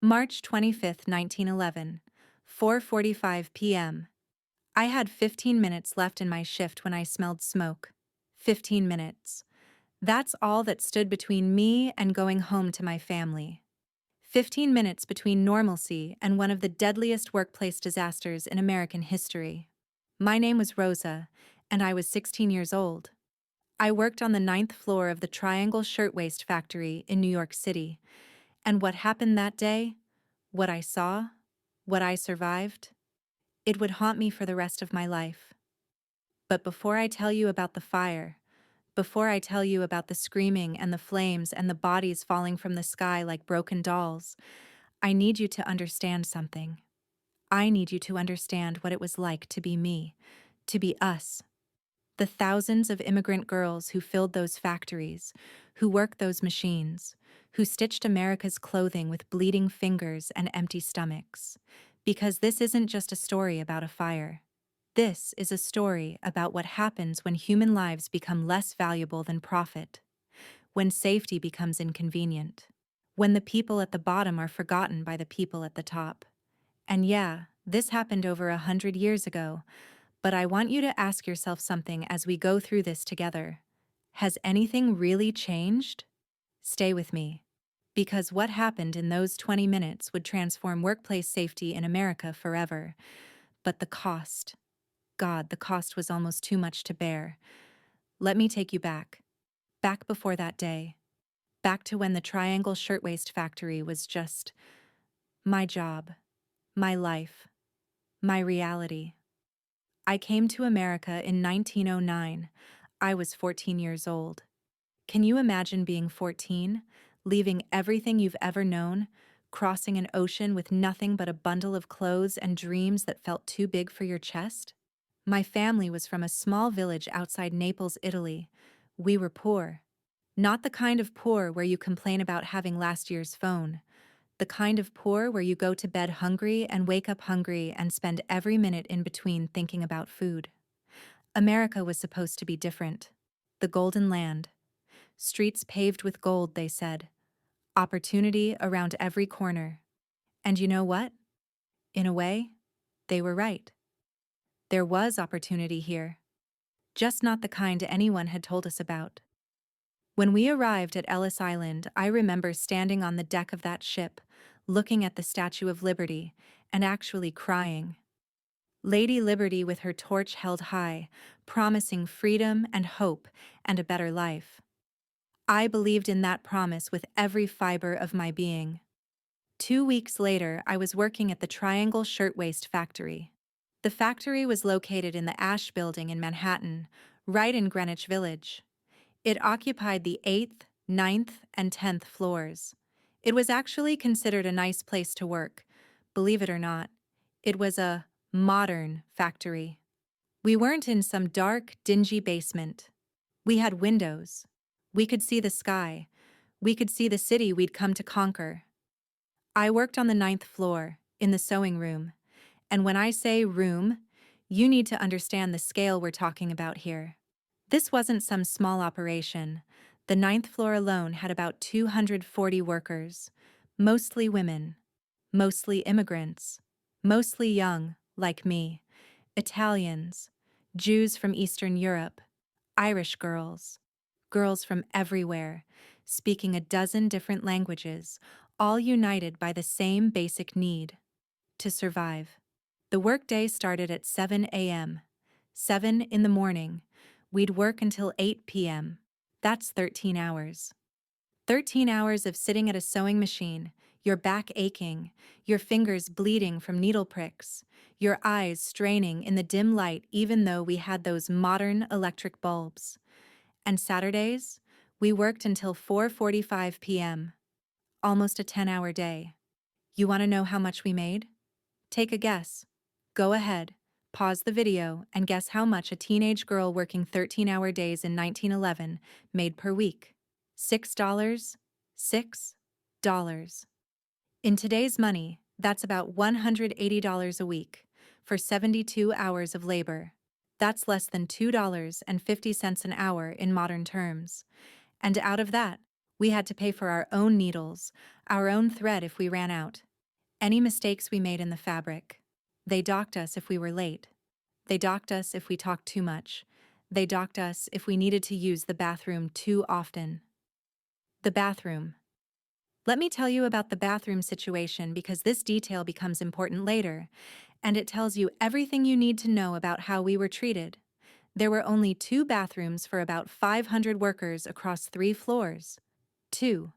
March 25, 1911, 4:45 p.m. I had 15 minutes left in my shift when I smelled smoke. 15 minutes. That's all that stood between me and going home to my family. 15 minutes between normalcy and one of the deadliest workplace disasters in American history. My name was Rosa, and I was 16 years old. I worked on the ninth floor of the Triangle Shirtwaist Factory in New York City, and what happened that day, what I saw, what I survived, it would haunt me for the rest of my life. But before I tell you about the fire, before I tell you about the screaming and the flames and the bodies falling from the sky like broken dolls, I need you to understand something. I need you to understand what it was like to be me, to be us. The thousands of immigrant girls who filled those factories, who worked those machines, who stitched America's clothing with bleeding fingers and empty stomachs. Because this isn't just a story about a fire. This is a story about what happens when human lives become less valuable than profit, when safety becomes inconvenient, when the people at the bottom are forgotten by the people at the top. And yeah, this happened over 100 years ago, but I want you to ask yourself something as we go through this together. Has anything really changed? Stay with me. Because what happened in those 20 minutes would transform workplace safety in America forever. But the cost. God, the cost was almost too much to bear. Let me take you back. Back before that day. Back to when the Triangle Shirtwaist Factory was just my job, my life, my reality. I came to America in 1909. I was 14 years old. Can you imagine being 14, leaving everything you've ever known, crossing an ocean with nothing but a bundle of clothes and dreams that felt too big for your chest? My family was from a small village outside Naples, Italy. We were poor. Not the kind of poor where you complain about having last year's phone. The kind of poor where you go to bed hungry and wake up hungry and spend every minute in between thinking about food. America was supposed to be different. The Golden Land. Streets paved with gold, they said. Opportunity around every corner. And you know what? In a way, they were right. There was opportunity here. Just not the kind anyone had told us about. When we arrived at Ellis Island, I remember standing on the deck of that ship, looking at the Statue of Liberty, and actually crying. Lady Liberty with her torch held high, promising freedom and hope and a better life. I believed in that promise with every fiber of my being. 2 weeks later, I was working at the Triangle Shirtwaist Factory. The factory was located in the Ash Building in Manhattan, right in Greenwich Village. It occupied the 8th, ninth, and 10th floors. It was actually considered a nice place to work. Believe it or not, it was a modern factory. We weren't in some dark, dingy basement. We had windows. We could see the sky. We could see the city we'd come to conquer. I worked on the 9th floor, in the sewing room. And when I say room, you need to understand the scale we're talking about here. This wasn't some small operation. The 9th floor alone had about 240 workers, mostly women, mostly immigrants, mostly young, like me, Italians, Jews from Eastern Europe, Irish girls, girls from everywhere, speaking a dozen different languages, all united by the same basic need: to survive. The workday started at 7 a.m. 7 in the morning. We'd work until 8 p.m. That's 13 hours. 13 hours of sitting at a sewing machine, your back aching, your fingers bleeding from needle pricks, your eyes straining in the dim light even though we had those modern electric bulbs. And Saturdays, we worked until 4:45 p.m. Almost a 10-hour day. You want to know how much we made? Take a guess. Go ahead, pause the video, and guess how much a teenage girl working 13-hour days in 1911 made per week. $6. $6. In today's money, that's about $180 a week for 72 hours of labor. That's less than $2.50 an hour in modern terms. And out of that, we had to pay for our own needles, our own thread if we ran out, Any mistakes we made in the fabric. They docked us if we were late. They docked us if we talked too much. They docked us if we needed to use the bathroom too often. The bathroom. Let me tell you about the bathroom situation because this detail becomes important later, and it tells you everything you need to know about how we were treated. There were only 2 bathrooms for about 500 workers across 3 floors. 2.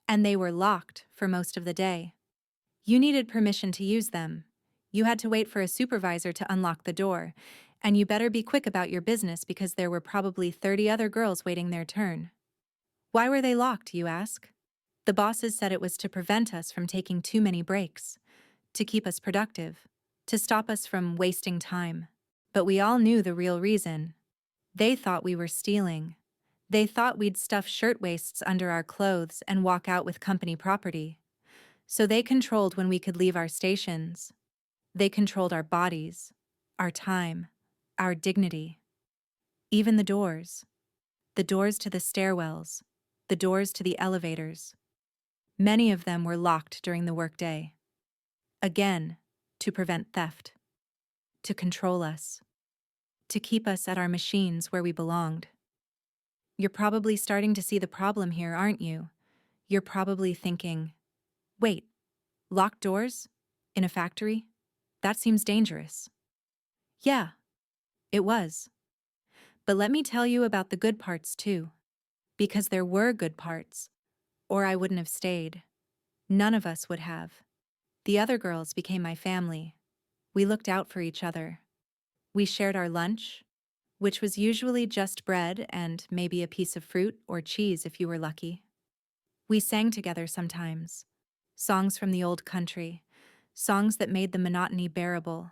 And they were locked for most of the day. You needed permission to use them. You had to wait for a supervisor to unlock the door, and you better be quick about your business because there were probably 30 other girls waiting their turn. Why were they locked, you ask? The bosses said it was to prevent us from taking too many breaks, to keep us productive, to stop us from wasting time. But we all knew the real reason. They thought we were stealing. They thought we'd stuff shirtwaists under our clothes and walk out with company property. So they controlled when we could leave our stations. They controlled our bodies, our time, our dignity. Even the doors to the stairwells, the doors to the elevators. Many of them were locked during the workday. Again, to prevent theft, to control us, to keep us at our machines where we belonged. You're probably starting to see the problem here, aren't you? You're probably thinking, wait, locked doors? In a factory? That seems dangerous. Yeah, it was. But let me tell you about the good parts too. Because there were good parts. Or I wouldn't have stayed. None of us would have. The other girls became my family. We looked out for each other. We shared our lunch, which was usually just bread and maybe a piece of fruit or cheese if you were lucky. We sang together sometimes. Songs from the old country. Songs that made the monotony bearable.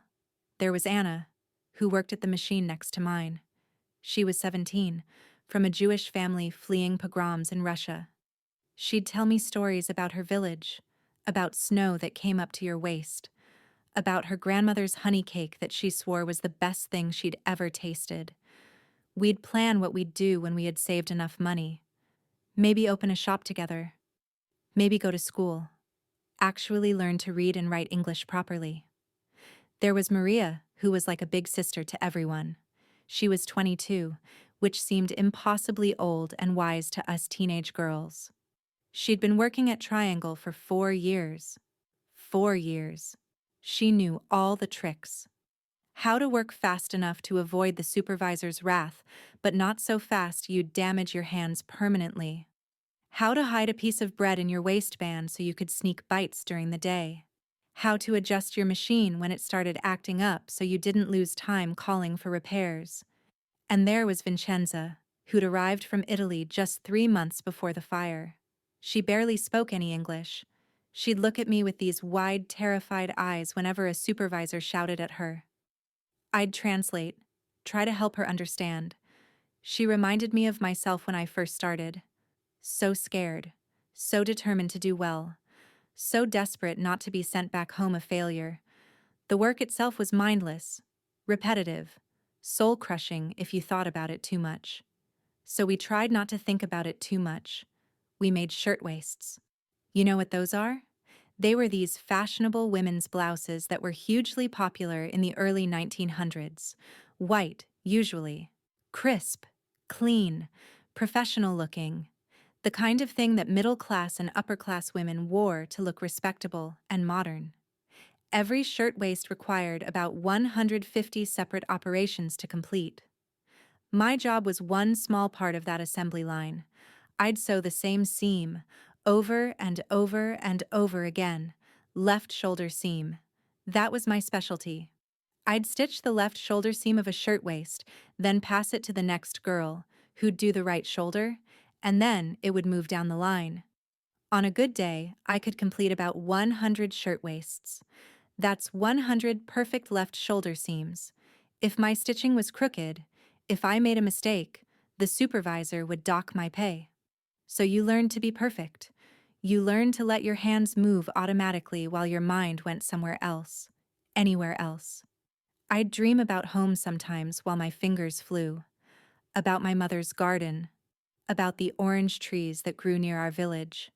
There was Anna, who worked at the machine next to mine. She was 17, from a Jewish family fleeing pogroms in Russia. She'd tell me stories about her village, about snow that came up to your waist, about her grandmother's honey cake that she swore was the best thing she'd ever tasted. We'd plan what we'd do when we had saved enough money. Maybe open a shop together. Maybe go to school. Actually learn to read and write English properly. There was Maria, who was like a big sister to everyone. She was 22, which seemed impossibly old and wise to us teenage girls. She'd been working at Triangle for 4 years. 4 years. She knew all the tricks. How to work fast enough to avoid the supervisor's wrath, but not so fast you'd damage your hands permanently. How to hide a piece of bread in your waistband so you could sneak bites during the day. How to adjust your machine when it started acting up so you didn't lose time calling for repairs. And there was Vincenza, who'd arrived from Italy just 3 months before the fire. She barely spoke any English. She'd look at me with these wide, terrified eyes whenever a supervisor shouted at her. I'd translate, try to help her understand. She reminded me of myself when I first started. So scared, so determined to do well, so desperate not to be sent back home a failure. The work itself was mindless, repetitive, soul-crushing if you thought about it too much. So we tried not to think about it too much. We made shirtwaists. You know what those are? They were these fashionable women's blouses that were hugely popular in the early 1900s. White, usually. Crisp, clean, professional-looking. The kind of thing that middle-class and upper-class women wore to look respectable and modern. Every shirtwaist required about 150 separate operations to complete. My job was one small part of that assembly line. I'd sew the same seam, over and over and over again, left shoulder seam. That was my specialty. I'd stitch the left shoulder seam of a shirtwaist, then pass it to the next girl, who'd do the right shoulder, and then it would move down the line. On a good day, I could complete about 100 shirtwaists. That's 100 perfect left shoulder seams. If my stitching was crooked, if I made a mistake, the supervisor would dock my pay. So you learned to be perfect. You learned to let your hands move automatically while your mind went somewhere else, anywhere else. I'd dream about home sometimes while my fingers flew, about my mother's garden, about the orange trees that grew near our village.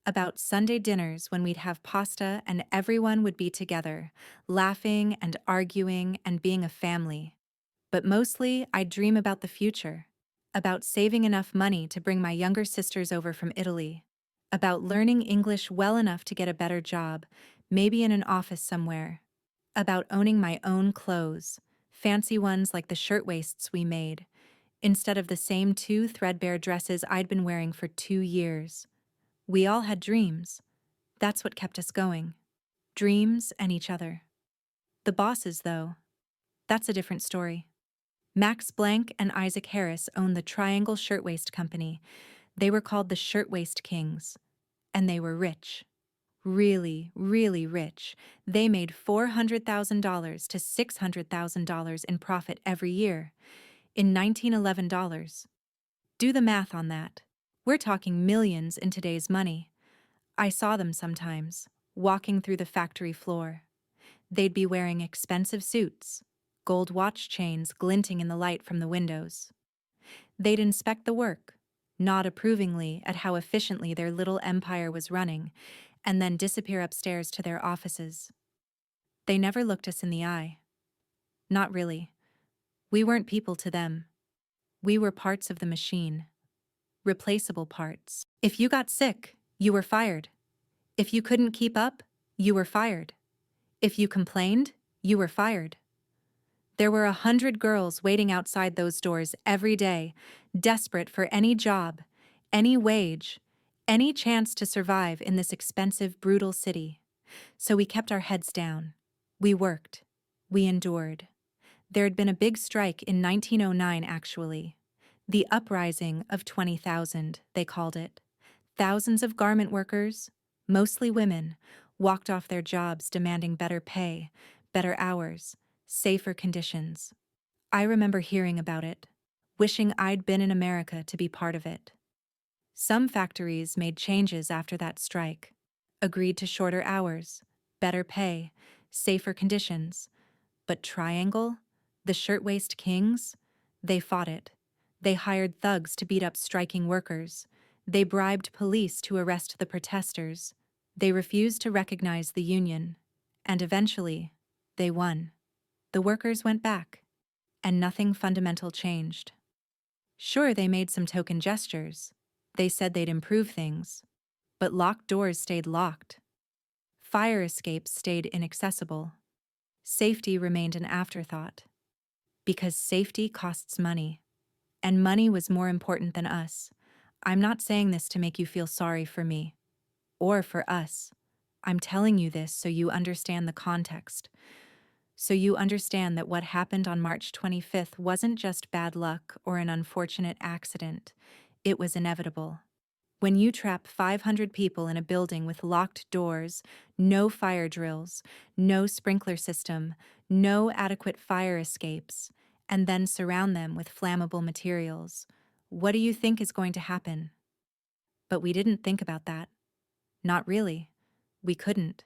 About Sunday dinners when we'd have pasta and everyone would be together, laughing and arguing and being a family. But mostly, I'd dream about the future, about saving enough money to bring my younger sisters over from Italy, about learning English well enough to get a better job, maybe in an office somewhere, about owning my own clothes, fancy ones like the shirtwaists we made, instead of the same two threadbare dresses I'd been wearing for 2 years. We all had dreams. That's what kept us going. Dreams and each other. The bosses, though, that's a different story. Max Blank and Isaac Harris owned the Triangle Shirtwaist Company. They were called the Shirtwaist Kings. And they were rich. Really, really rich. They made $400,000 to $600,000 in profit every year. In 1911 dollars. Do the math on that. We're talking millions in today's money. I saw them sometimes, walking through the factory floor. They'd be wearing expensive suits, gold watch chains glinting in the light from the windows. They'd inspect the work, nod approvingly at how efficiently their little empire was running, and then disappear upstairs to their offices. They never looked us in the eye. Not really. We weren't people to them. We were parts of the machine. Replaceable parts. If you got sick, you were fired. If you couldn't keep up, you were fired. If you complained, you were fired. There were 100 girls waiting outside those doors every day, desperate for any job, any wage, any chance to survive in this expensive, brutal city. So we kept our heads down. We worked. We endured. There had been a big strike in 1909, actually. The uprising of 20,000, they called it. Thousands of garment workers, mostly women, walked off their jobs demanding better pay, better hours, safer conditions. I remember hearing about it, wishing I'd been in America to be part of it. Some factories made changes after that strike, agreed to shorter hours, better pay, safer conditions. But Triangle, the Shirtwaist Kings, they fought it. They hired thugs to beat up striking workers. They bribed police to arrest the protesters. They refused to recognize the union. And eventually, they won. The workers went back, and nothing fundamental changed. Sure, they made some token gestures. They said they'd improve things. But locked doors stayed locked. Fire escapes stayed inaccessible. Safety remained an afterthought. Because safety costs money. And money was more important than us. I'm not saying this to make you feel sorry for me. Or for us. I'm telling you this so you understand the context. So you understand that what happened on March 25th wasn't just bad luck or an unfortunate accident. It was inevitable. When you trap 500 people in a building with locked doors, no fire drills, no sprinkler system, no adequate fire escapes, and then surround them with flammable materials, what do you think is going to happen? But we didn't think about that. Not really. We couldn't.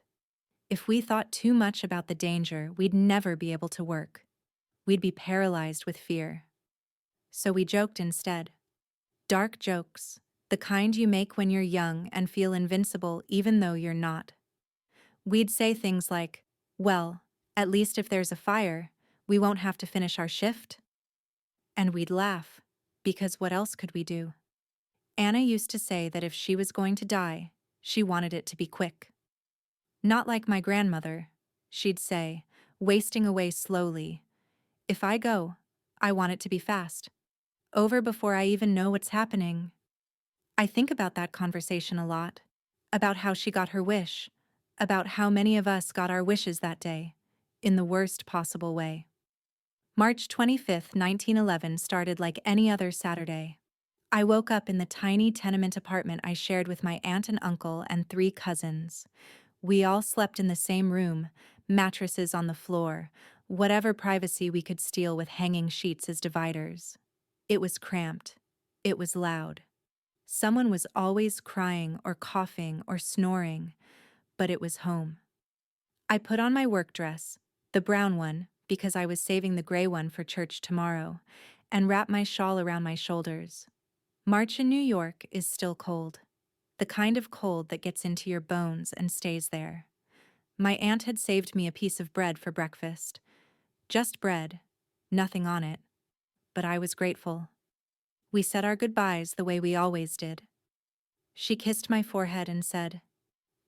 If we thought too much about the danger, we'd never be able to work. We'd be paralyzed with fear. So we joked instead. Dark jokes, the kind you make when you're young and feel invincible even though you're not. We'd say things like, well, at least if there's a fire, we won't have to finish our shift. And we'd laugh, because what else could we do? Anna used to say that if she was going to die, she wanted it to be quick. Not like my grandmother, she'd say, wasting away slowly. If I go, I want it to be fast. Over before I even know what's happening. I think about that conversation a lot. About how she got her wish. About how many of us got our wishes that day. In the worst possible way. March 25th, 1911 started like any other Saturday. I woke up in the tiny tenement apartment I shared with my aunt and uncle and 3 cousins. We all slept in the same room, mattresses on the floor, whatever privacy we could steal with hanging sheets as dividers. It was cramped. It was loud. Someone was always crying or coughing or snoring, but it was home. I put on my work dress, the brown one, because I was saving the gray one for church tomorrow, and wrapped my shawl around my shoulders. March in New York is still cold. the kind of cold that gets into your bones and stays there. My aunt had saved me a piece of bread for breakfast. Just bread, nothing on it. But I was grateful. We said our goodbyes the way we always did. She kissed my forehead and said,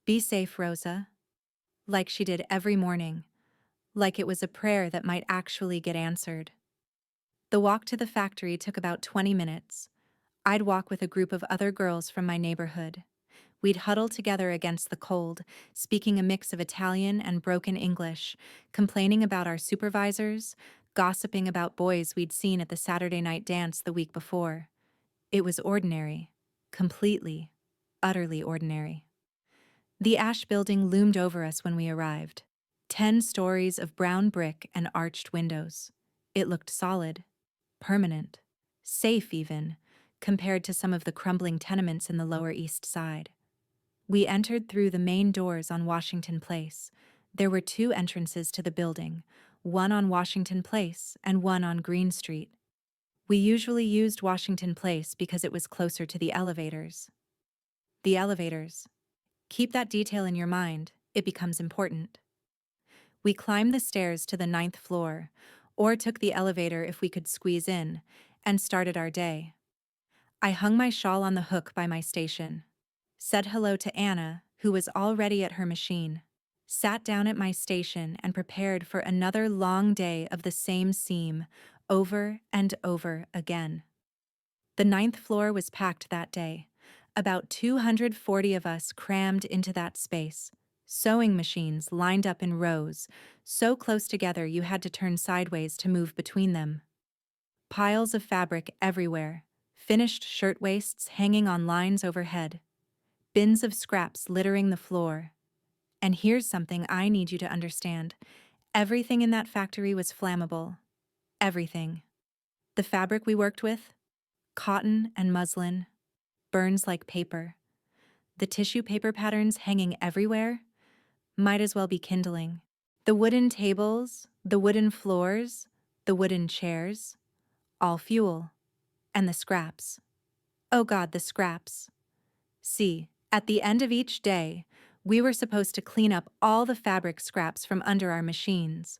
"Be safe, Rosa," like she did every morning, like it was a prayer that might actually get answered. The walk to the factory took about 20 minutes. I'd walk with a group of other girls from my neighborhood. We'd huddle together against the cold, speaking a mix of Italian and broken English, complaining about our supervisors, gossiping about boys we'd seen at the Saturday night dance the week before. It was ordinary. Completely, utterly ordinary. The ash building loomed over us when we arrived. 10 stories of brown brick and arched windows. It looked solid, permanent, safe even, compared to some of the crumbling tenements in the Lower East Side. We entered through the main doors on Washington Place. There were 2 entrances to the building, one on Washington Place and one on Green Street. We usually used Washington Place because it was closer to the elevators. The elevators. Keep that detail in your mind, it becomes important. We climbed the stairs to the 9th floor, or took the elevator if we could squeeze in, and started our day. I hung my shawl on the hook by my station, said hello to Anna, who was already at her machine, sat down at my station and prepared for another long day of the same seam, over and over again. The 9th floor was packed that day. About 240 of us crammed into that space. Sewing machines lined up in rows, so close together you had to turn sideways to move between them. Piles of fabric everywhere, finished shirtwaists hanging on lines overhead, bins of scraps littering the floor. And here's something I need you to understand. Everything in that factory was flammable. Everything. The fabric we worked with, cotton and muslin, burns like paper. The tissue paper patterns hanging everywhere might as well be kindling. The wooden tables, the wooden floors, the wooden chairs, all fuel. And the scraps. Oh God, the scraps. See, at the end of each day, we were supposed to clean up all the fabric scraps from under our machines.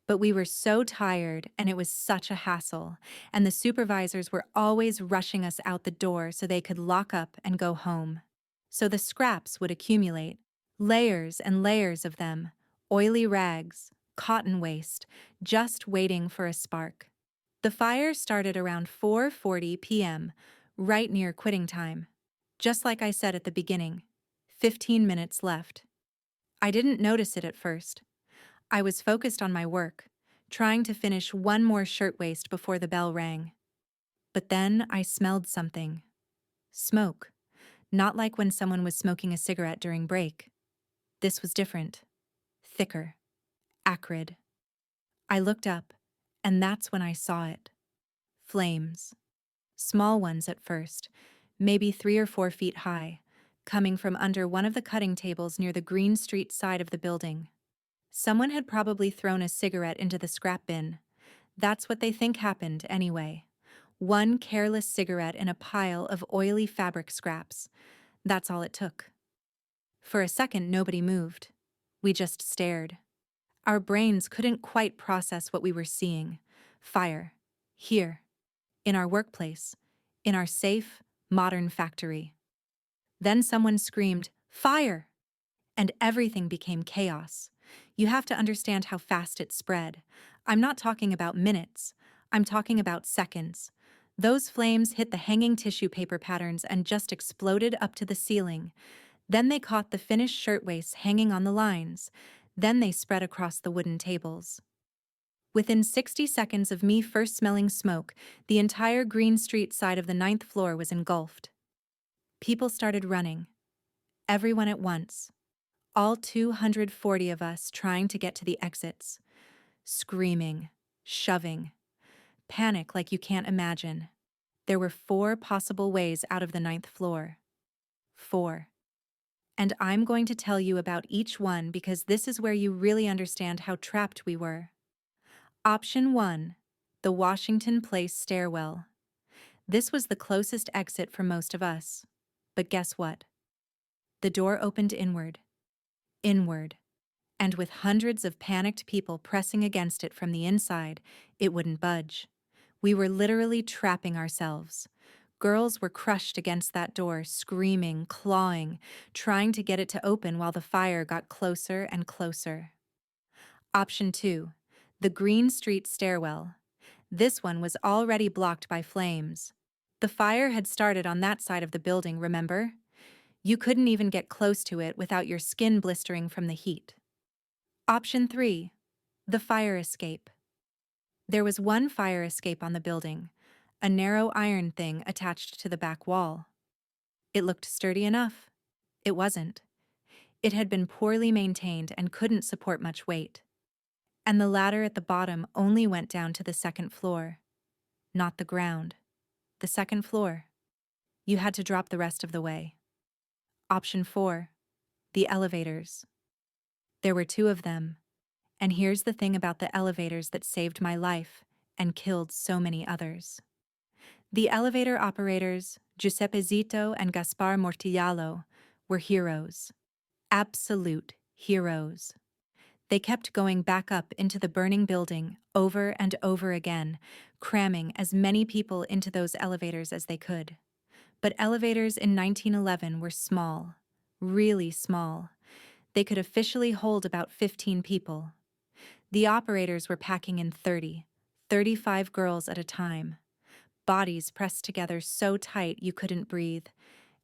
But we were so tired and it was such a hassle, and the supervisors were always rushing us out the door so they could lock up and go home. So the scraps would accumulate, layers and layers of them, oily rags, cotton waste, just waiting for a spark. The fire started around 4:40 p.m., right near quitting time. Just like I said at the beginning, 15 minutes left. I didn't notice it at first. I was focused on my work, trying to finish one more shirtwaist before the bell rang. But then I smelled something. Smoke. Not like when someone was smoking a cigarette during break. This was different. Thicker. Acrid. I looked up, and that's when I saw it. Flames. Small ones at first, maybe 3 or 4 feet high, coming from under one of the cutting tables near the Green Street side of the building. Someone had probably thrown a cigarette into the scrap bin. That's what they think happened, anyway. One careless cigarette in a pile of oily fabric scraps. That's all it took. For a second, nobody moved. We just stared. Our brains couldn't quite process what we were seeing. Fire. Here. In our workplace. In our safe, modern factory. Then someone screamed, "Fire!" And everything became chaos. You have to understand how fast it spread. I'm not talking about minutes. I'm talking about seconds. Those flames hit the hanging tissue paper patterns and just exploded up to the ceiling. Then they caught the finished shirtwaists hanging on the lines. Then they spread across the wooden tables. Within 60 seconds of me first smelling smoke, the entire Green Street side of the 9th floor was engulfed. People started running. Everyone at once. All 240 of us trying to get to the exits. Screaming, shoving. Panic like you can't imagine. There were 4 possible ways out of the 9th floor. 4. And I'm going to tell you about each one because this is where you really understand how trapped we were. Option 1. The Washington Place stairwell. This was the closest exit for most of us. But guess what? The door opened inward, inward, and with hundreds of panicked people pressing against it from the inside, it wouldn't budge. We were literally trapping ourselves. Girls were crushed against that door, screaming, clawing, trying to get it to open while the fire got closer and closer. Option 2. The Green Street stairwell. This one was already blocked by flames. The fire had started on that side of the building, remember? You couldn't even get close to it without your skin blistering from the heat. Option 3. The fire escape. There was one fire escape on the building, a narrow iron thing attached to the back wall. It looked sturdy enough. It wasn't. It had been poorly maintained and couldn't support much weight. And the ladder at the bottom only went down to the second floor. Not the ground. The second floor. You had to drop the rest of the way. Option 4. The elevators. There were 2 of them. And here's the thing about the elevators that saved my life and killed so many others. The elevator operators, Giuseppe Zito and Gaspar Mortillo, were heroes. Absolute heroes. They kept going back up into the burning building over and over again, cramming as many people into those elevators as they could. But elevators in 1911 were small, really small. They could officially hold about 15 people. The operators were packing in 35 girls at a time. Bodies pressed together so tight you couldn't breathe.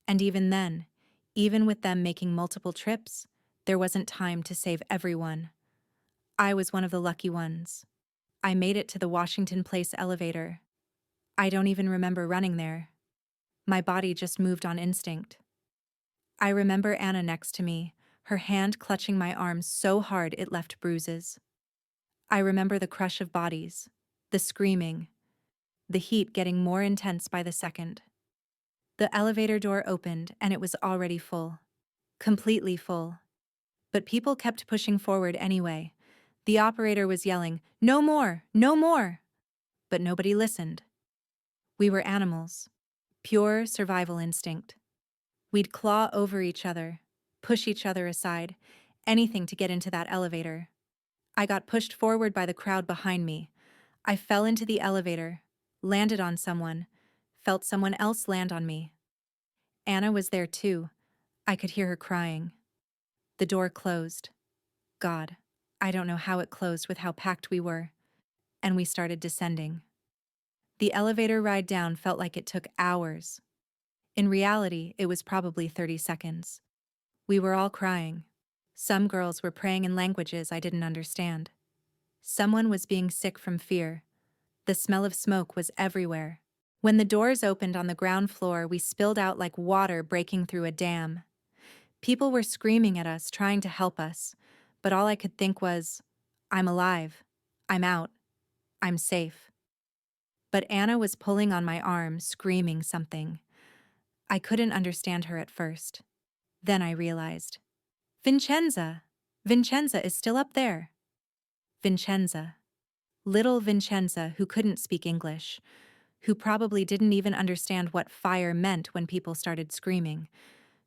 And even then, even with them making multiple trips, there wasn't time to save everyone. I was one of the lucky ones. I made it to the Washington Place elevator. I don't even remember running there. My body just moved on instinct. I remember Anna next to me, her hand clutching my arm so hard it left bruises. I remember the crush of bodies, the screaming, the heat getting more intense by the second. The elevator door opened and it was already full. Completely full. But people kept pushing forward anyway. The operator was yelling, "No more! No more!" But nobody listened. We were animals. Pure survival instinct. We'd claw over each other, push each other aside, anything to get into that elevator. I got pushed forward by the crowd behind me. I fell into the elevator, landed on someone, felt someone else land on me. Anna was there too. I could hear her crying. The door closed. God, I don't know how it closed with how packed we were. And we started descending. The elevator ride down felt like it took hours. In reality, it was probably 30 seconds. We were all crying. Some girls were praying in languages I didn't understand. Someone was being sick from fear. The smell of smoke was everywhere. When the doors opened on the ground floor, we spilled out like water breaking through a dam. People were screaming at us, trying to help us, but all I could think was, I'm alive. I'm out. I'm safe. But Anna was pulling on my arm, screaming something. I couldn't understand her at first. Then I realized. Vincenza! Vincenza is still up there. Vincenza. Little Vincenza, who couldn't speak English, who probably didn't even understand what fire meant when people started screaming,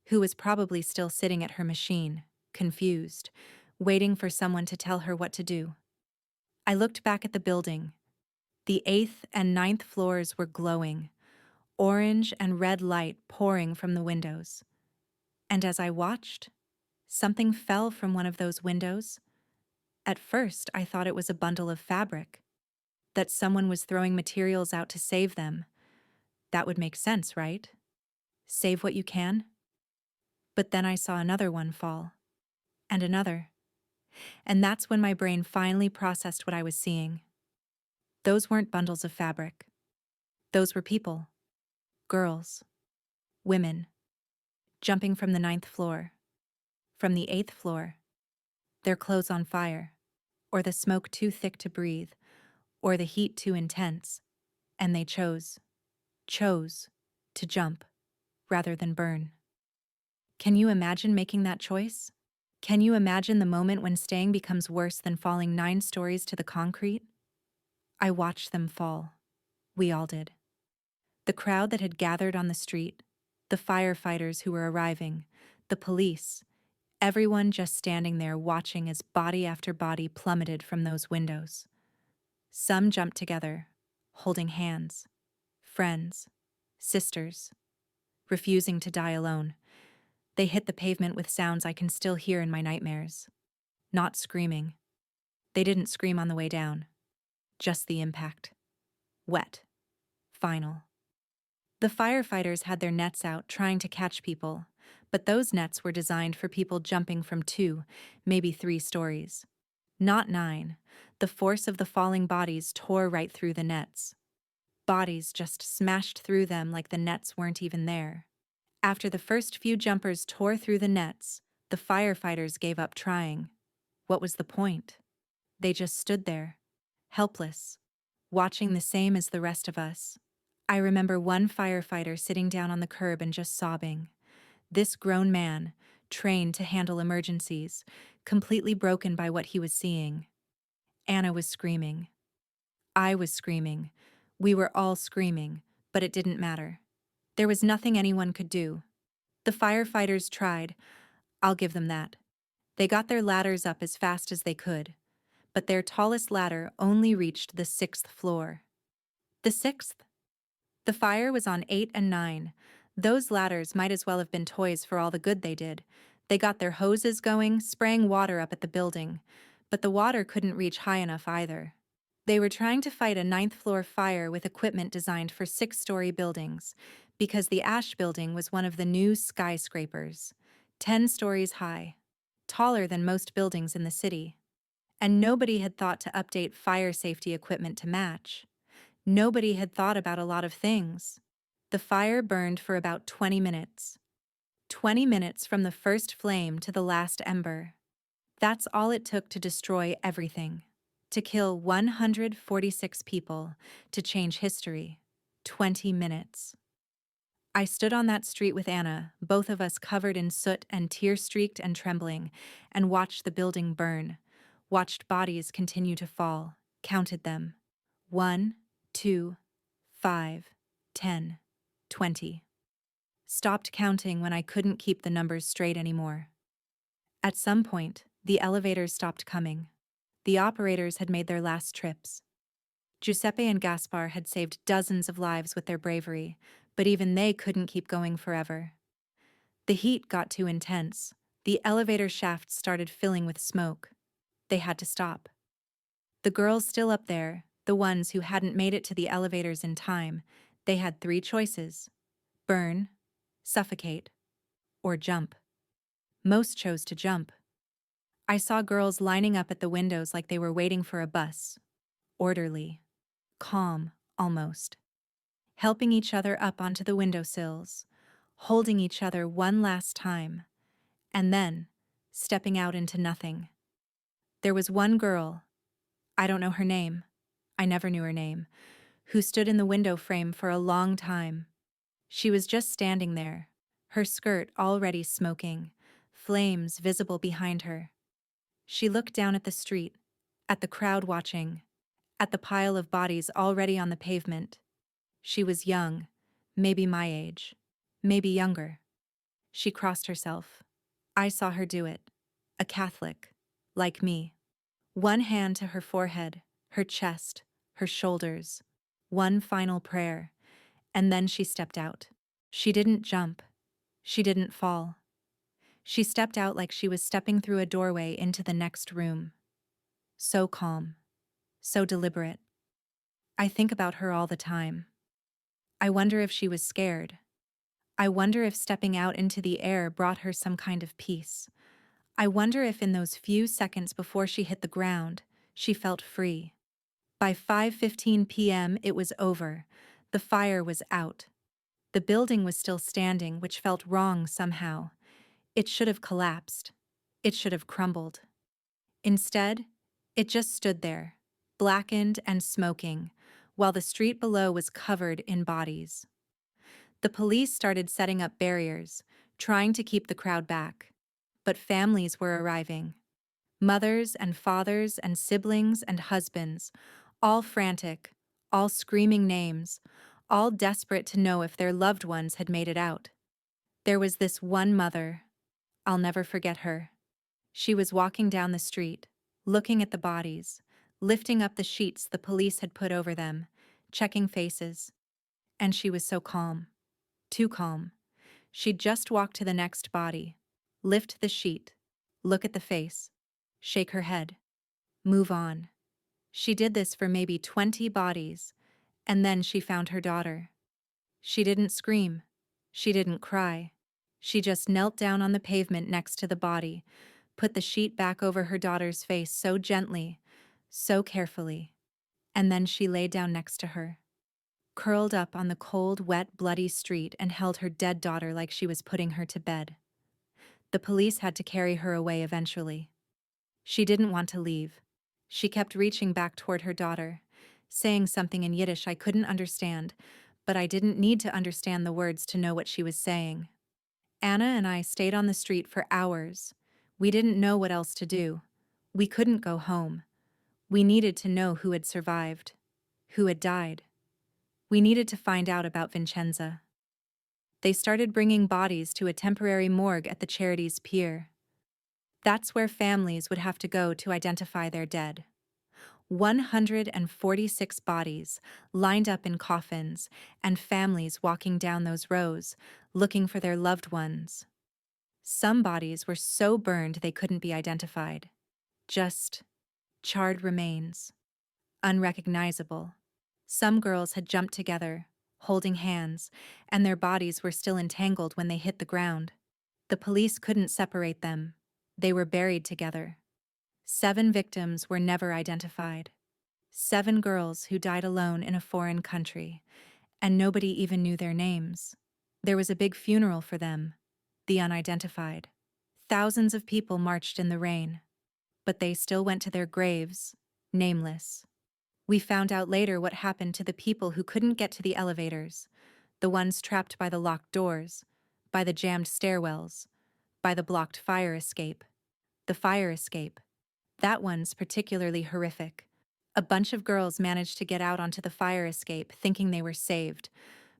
who was probably still sitting at her machine, confused, waiting for someone to tell her what to do. I looked back at the building. The 8th and 9th floors were glowing, orange and red light pouring from the windows. And as I watched, something fell from one of those windows. At first, I thought it was a bundle of fabric, that someone was throwing materials out to save them. That would make sense, right? Save what you can? But then I saw another one fall. And another. And that's when my brain finally processed what I was seeing. Those weren't bundles of fabric. Those were people. Girls. Women. Jumping from the 9th floor. From the 8th floor. Their clothes on fire. Or the smoke too thick to breathe. Or the heat too intense. And they chose to jump rather than burn. Can you imagine making that choice? Can you imagine the moment when staying becomes worse than falling 9 stories to the concrete? I watched them fall. We all did. The crowd that had gathered on the street, the firefighters who were arriving, The police, everyone just standing there watching as body after body plummeted from those windows. Some jumped together, holding hands, friends, sisters, refusing to die alone. They hit the pavement with sounds I can still hear in my nightmares. Not screaming. They didn't scream on the way down. Just the impact. Wet. Final. The firefighters had their nets out trying to catch people, but those nets were designed for people jumping from 2, maybe 3 stories. Not 9. The force of the falling bodies tore right through the nets. Bodies just smashed through them like the nets weren't even there. After the first few jumpers tore through the nets, the firefighters gave up trying. What was the point? They just stood there, helpless, watching the same as the rest of us. I remember one firefighter sitting down on the curb and just sobbing. This grown man, trained to handle emergencies, completely broken by what he was seeing. Anna was screaming. I was screaming. We were all screaming, but it didn't matter. There was nothing anyone could do. The firefighters tried. I'll give them that. They got their ladders up as fast as they could, but their tallest ladder only reached the 6th floor. The 6th? The fire was on 8 and 9. Those ladders might as well have been toys for all the good they did. They got their hoses going, spraying water up at the building, but the water couldn't reach high enough either. They were trying to fight a 9th-floor fire with equipment designed for 6-story buildings, because the Ash Building was one of the new skyscrapers, 10 stories high, taller than most buildings in the city. And nobody had thought to update fire safety equipment to match. Nobody had thought about a lot of things. The fire burned for about 20 minutes. 20 minutes from the first flame to the last ember. That's all it took to destroy everything. To kill 146 people, to change history. 20 minutes. I stood on that street with Anna, both of us covered in soot and tear-streaked and trembling, and watched the building burn, watched bodies continue to fall, counted them. 1, 2, 5, 10, 20. Stopped counting when I couldn't keep the numbers straight anymore. At some point, the elevators stopped coming. The operators had made their last trips. Giuseppe and Gaspar had saved dozens of lives with their bravery, but even they couldn't keep going forever. The heat got too intense. The elevator shafts started filling with smoke. They had to stop. The girls still up there, the ones who hadn't made it to the elevators in time, they had 3 choices: burn, suffocate, or jump. Most chose to jump. I saw girls lining up at the windows like they were waiting for a bus. Orderly. Calm, almost. Helping each other up onto the windowsills. Holding each other one last time. And then, stepping out into nothing. There was one girl, I don't know her name, I never knew her name, who stood in the window frame for a long time. She was just standing there, her skirt already smoking, flames visible behind her. She looked down at the street, at the crowd watching, at the pile of bodies already on the pavement. She was young, maybe my age, maybe younger. She crossed herself. I saw her do it. A Catholic, like me. One hand to her forehead, her chest, her shoulders. One final prayer, and then she stepped out. She didn't jump. She didn't fall. She stepped out like she was stepping through a doorway into the next room. So calm. So deliberate. I think about her all the time. I wonder if she was scared. I wonder if stepping out into the air brought her some kind of peace. I wonder if in those few seconds before she hit the ground, she felt free. By 5:15 p.m. it was over. The fire was out. The building was still standing, which felt wrong somehow. It should have collapsed. It should have crumbled. Instead, it just stood there, blackened and smoking, while the street below was covered in bodies. The police started setting up barriers, trying to keep the crowd back. But families were arriving. Mothers and fathers and siblings and husbands, all frantic, all screaming names, all desperate to know if their loved ones had made it out. There was this one mother, I'll never forget her. She was walking down the street, looking at the bodies, lifting up the sheets the police had put over them, checking faces. And she was so calm. Too calm. She'd just walk to the next body, lift the sheet, look at the face, shake her head, move on. She did this for maybe 20 bodies, and then she found her daughter. She didn't scream. She didn't cry. She just knelt down on the pavement next to the body, put the sheet back over her daughter's face so gently, so carefully, and then she lay down next to her, curled up on the cold, wet, bloody street and held her dead daughter like she was putting her to bed. The police had to carry her away eventually. She didn't want to leave. She kept reaching back toward her daughter, saying something in Yiddish I couldn't understand, but I didn't need to understand the words to know what she was saying. Anna and I stayed on the street for hours. We didn't know what else to do. We couldn't go home. We needed to know who had survived, who had died. We needed to find out about Vincenza. They started bringing bodies to a temporary morgue at the charity's pier. That's where families would have to go to identify their dead. 146 bodies lined up in coffins, and families walking down those rows, looking for their loved ones. Some bodies were so burned they couldn't be identified. Just charred remains. Unrecognizable. Some girls had jumped together, holding hands, and their bodies were still entangled when they hit the ground. The police couldn't separate them. They were buried together. 7 victims were never identified. 7 girls who died alone in a foreign country, and nobody even knew their names. There was a big funeral for them, the unidentified. Thousands of people marched in the rain, but they still went to their graves, nameless. We found out later what happened to the people who couldn't get to the elevators, the ones trapped by the locked doors, by the jammed stairwells, by the blocked fire escape. The fire escape. That one's particularly horrific. A bunch of girls managed to get out onto the fire escape thinking they were saved,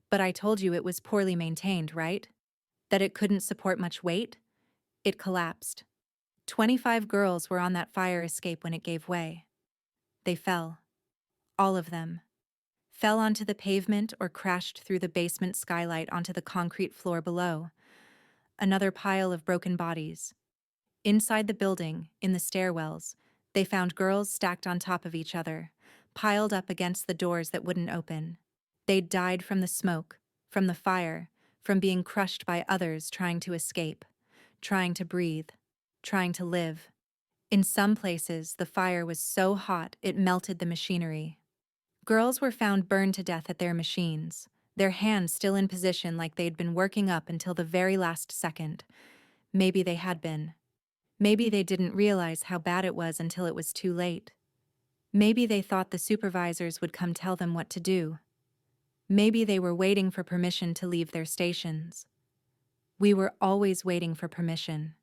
but I told you it was poorly maintained, right? That it couldn't support much weight? It collapsed. 25 girls were on that fire escape when it gave way. They fell. All of them. Fell onto the pavement or crashed through the basement skylight onto the concrete floor below. Another pile of broken bodies. Inside the building, in the stairwells, they found girls stacked on top of each other, piled up against the doors that wouldn't open. They'd died from the smoke, from the fire, from being crushed by others trying to escape, trying to breathe, trying to live. In some places, the fire was so hot it melted the machinery. Girls were found burned to death at their machines, their hands still in position like they'd been working up until the very last second. Maybe they had been. Maybe they didn't realize how bad it was until it was too late. Maybe they thought the supervisors would come tell them what to do. Maybe they were waiting for permission to leave their stations. We were always waiting for permission.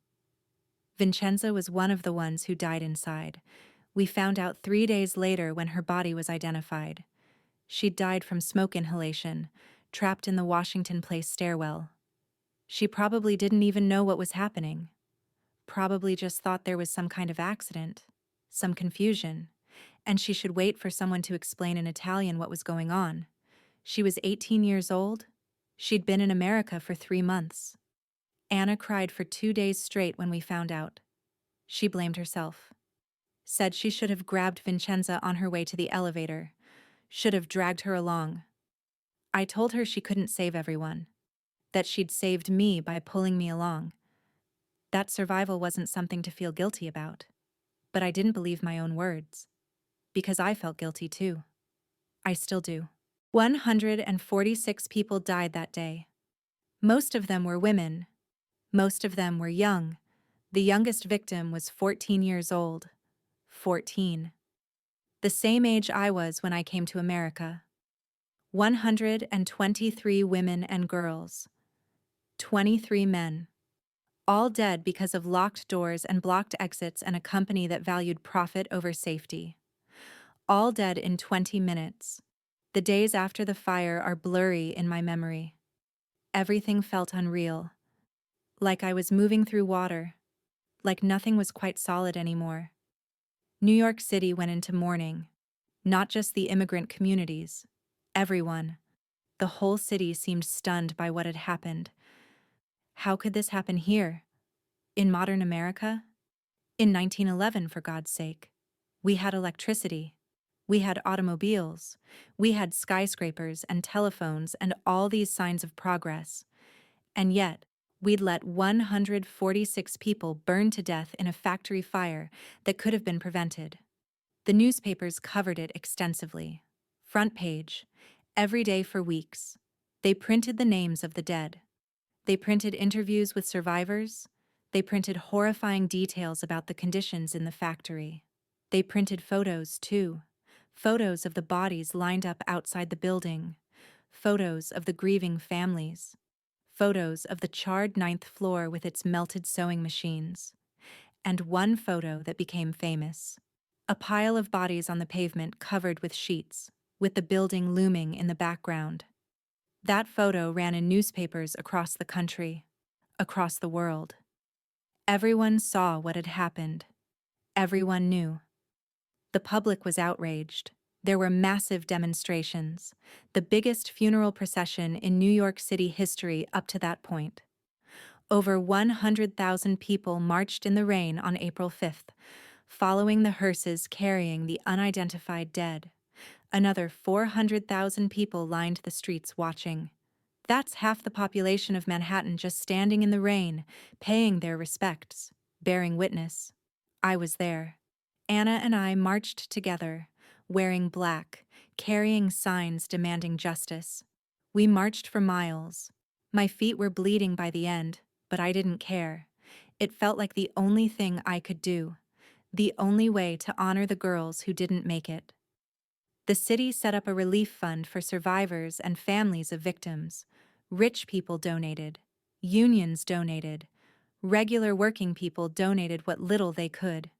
Vincenza was one of the ones who died inside. We found out 3 days later when her body was identified. She'd died from smoke inhalation, trapped in the Washington Place stairwell. She probably didn't even know what was happening. Probably just thought there was some kind of accident, some confusion, and she should wait for someone to explain in Italian what was going on. She was 18 years old. She'd been in America for 3 months. Anna cried for 2 days straight when we found out. She blamed herself. Said she should have grabbed Vincenza on her way to the elevator, should have dragged her along. I told her she couldn't save everyone, that she'd saved me by pulling me along. That survival wasn't something to feel guilty about. But I didn't believe my own words. Because I felt guilty too. I still do. 146 people died that day. Most of them were women. Most of them were young. The youngest victim was 14 years old. 14. The same age I was when I came to America. 123 women and girls. 23 men. All dead because of locked doors and blocked exits and a company that valued profit over safety. All dead in 20 minutes. The days after the fire are blurry in my memory. Everything felt unreal. like I was moving through water, like nothing was quite solid anymore. New York City went into mourning, not just the immigrant communities. Everyone. The whole city seemed stunned by what had happened. How could this happen here? In modern America? In 1911, for God's sake. We had electricity. We had automobiles. We had skyscrapers and telephones and all these signs of progress. And yet, we'd let 146 people burn to death in a factory fire that could have been prevented. The newspapers covered it extensively. Front page, every day for weeks. They printed the names of the dead. They printed interviews with survivors. They printed horrifying details about the conditions in the factory. They printed photos, too. Photos of the bodies lined up outside the building. Photos of the grieving families. Photos of the charred ninth floor with its melted sewing machines. And one photo that became famous. A pile of bodies on the pavement covered with sheets, with the building looming in the background. That photo ran in newspapers across the country, across the world. Everyone saw what had happened. Everyone knew. The public was outraged. There were massive demonstrations, the biggest funeral procession in New York City history up to that point. Over 100,000 people marched in the rain on April 5th, following the hearses carrying the unidentified dead. Another 400,000 people lined the streets watching. That's half the population of Manhattan just standing in the rain, paying their respects, bearing witness. I was there. Anna and I marched together, wearing black, carrying signs demanding justice. We marched for miles. My feet were bleeding by the end, but I didn't care. It felt like the only thing I could do, the only way to honor the girls who didn't make it. The city set up a relief fund for survivors and families of victims. Rich people donated. Unions donated. Regular working people donated what little they could.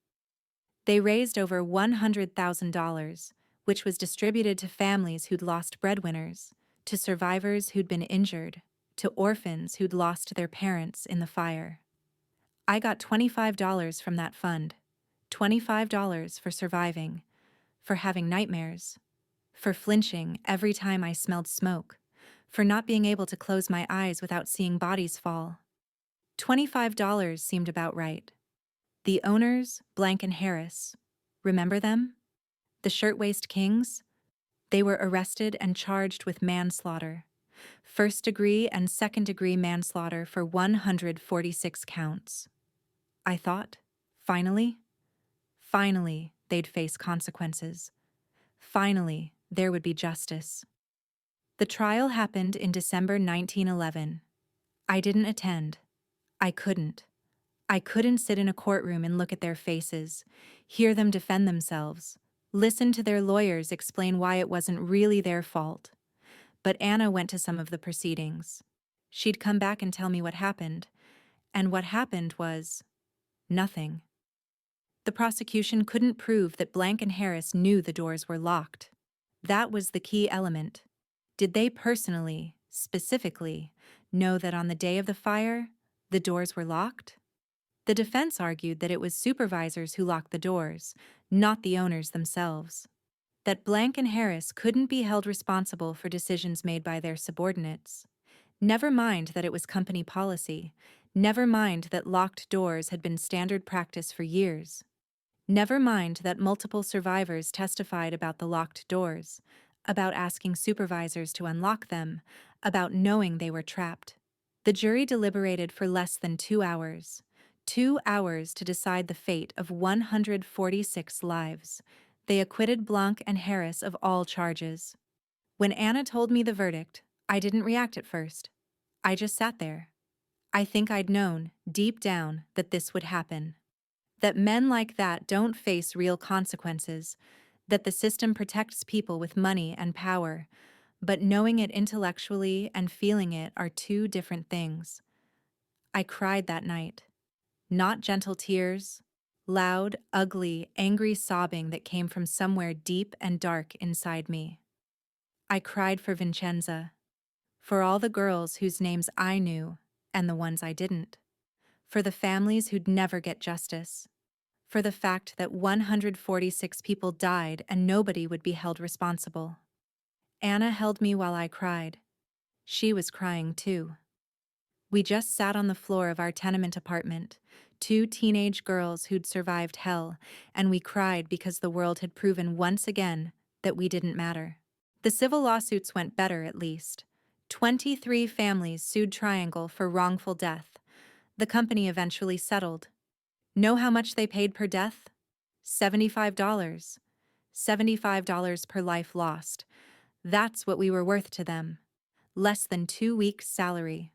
They raised over $100,000, which was distributed to families who'd lost breadwinners, to survivors who'd been injured, to orphans who'd lost their parents in the fire. I got $25 from that fund. $25 for surviving, for having nightmares, for flinching every time I smelled smoke, for not being able to close my eyes without seeing bodies fall. $25 seemed about right. The owners, Blank and Harris, remember them? The Shirtwaist Kings? They were arrested and charged with manslaughter. First-degree and second-degree manslaughter for 146 counts. I thought, finally, they'd face consequences. Finally, there would be justice. The trial happened in December 1911. I didn't attend. I couldn't. I couldn't sit in a courtroom and look at their faces, hear them defend themselves, listen to their lawyers explain why it wasn't really their fault. But Anna went to some of the proceedings. She'd come back and tell me what happened. And what happened was nothing. The prosecution couldn't prove that Blank and Harris knew the doors were locked. That was the key element. Did they personally, specifically, know that on the day of the fire, the doors were locked? The defense argued that it was supervisors who locked the doors, not the owners themselves. That Blank and Harris couldn't be held responsible for decisions made by their subordinates. Never mind that it was company policy. Never mind that locked doors had been standard practice for years. Never mind that multiple survivors testified about the locked doors, about asking supervisors to unlock them, about knowing they were trapped. The jury deliberated for less than 2 hours. 2 hours to decide the fate of 146 lives. They acquitted Blanc and Harris of all charges. When Anna told me the verdict, I didn't react at first. I just sat there. I think I'd known, deep down, that this would happen. That men like that don't face real consequences, that the system protects people with money and power, but knowing it intellectually and feeling it are two different things. I cried that night. Not gentle tears, loud, ugly, angry sobbing that came from somewhere deep and dark inside me. I cried for Vincenza, for all the girls whose names I knew and the ones I didn't. for the families who'd never get justice, for the fact that 146 people died and nobody would be held responsible. Anna held me while I cried. She was crying too. We just sat on the floor of our tenement apartment, two teenage girls who'd survived hell, and we cried because the world had proven once again that we didn't matter. The civil lawsuits went better, at least. 23 families sued Triangle for wrongful death. The company eventually settled. Know how much they paid per death? $75. $75 per life lost. That's what we were worth to them. Less than 2 weeks' salary.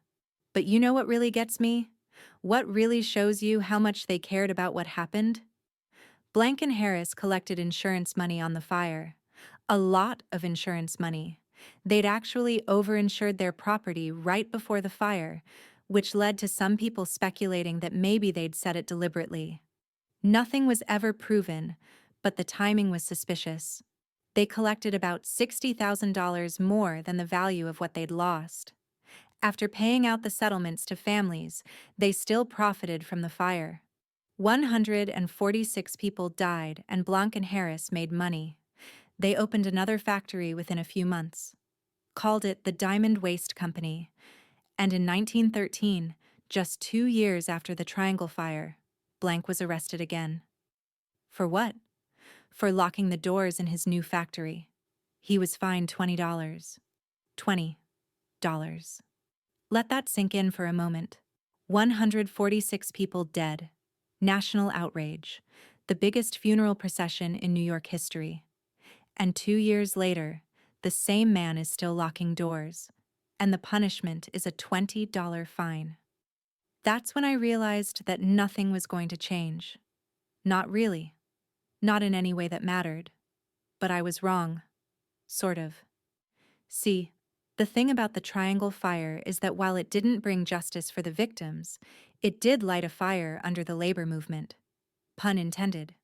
But you know what really gets me? What really shows you how much they cared about what happened? Blank and Harris collected insurance money on the fire. A lot of insurance money. They'd actually overinsured their property right before the fire, which led to some people speculating that maybe they'd set it deliberately. Nothing was ever proven, but the timing was suspicious. They collected about $60,000 more than the value of what they'd lost. After paying out the settlements to families, they still profited from the fire. 146 people died and Blanc and Harris made money. They opened another factory within a few months, called it the Diamond Waste Company, and in 1913, just 2 years after the Triangle Fire, Blanc was arrested again. For what? For locking the doors in his new factory. He was fined $20. $20. Let that sink in for a moment. 146 people dead. National outrage. The biggest funeral procession in New York history. And 2 years later, the same man is still locking doors, and the punishment is a $20 fine. That's when I realized that nothing was going to change. Not really. Not in any way that mattered. But I was wrong. Sort of. See, the thing about the Triangle Fire is that while it didn't bring justice for the victims, it did light a fire under the labor movement. Pun intended.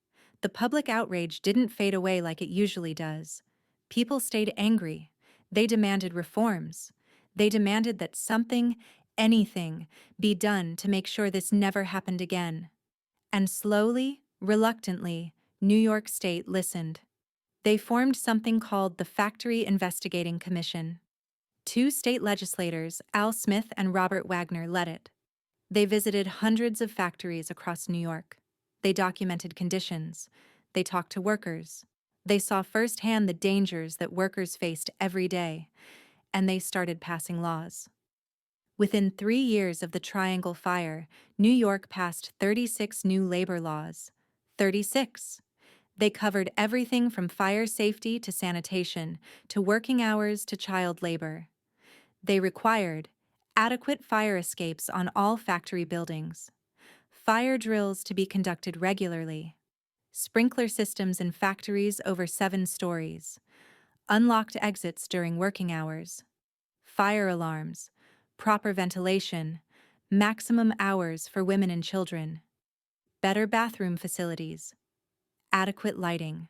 The public outrage didn't fade away like it usually does. People stayed angry. They demanded reforms. They demanded that something, anything, be done to make sure this never happened again. And slowly, reluctantly, New York State listened. They formed something called the Factory Investigating Commission. 2 state legislators, Al Smith and Robert Wagner, led it. They visited hundreds of factories across New York. They documented conditions. They talked to workers. They saw firsthand the dangers that workers faced every day, and they started passing laws. Within 3 years of the Triangle Fire, New York passed 36 new labor laws. 36! They covered everything from fire safety to sanitation, to working hours to child labor. They required adequate fire escapes on all factory buildings, fire drills to be conducted regularly, sprinkler systems in factories over 7 stories, unlocked exits during working hours, fire alarms, proper ventilation, maximum hours for women and children, better bathroom facilities, adequate lighting.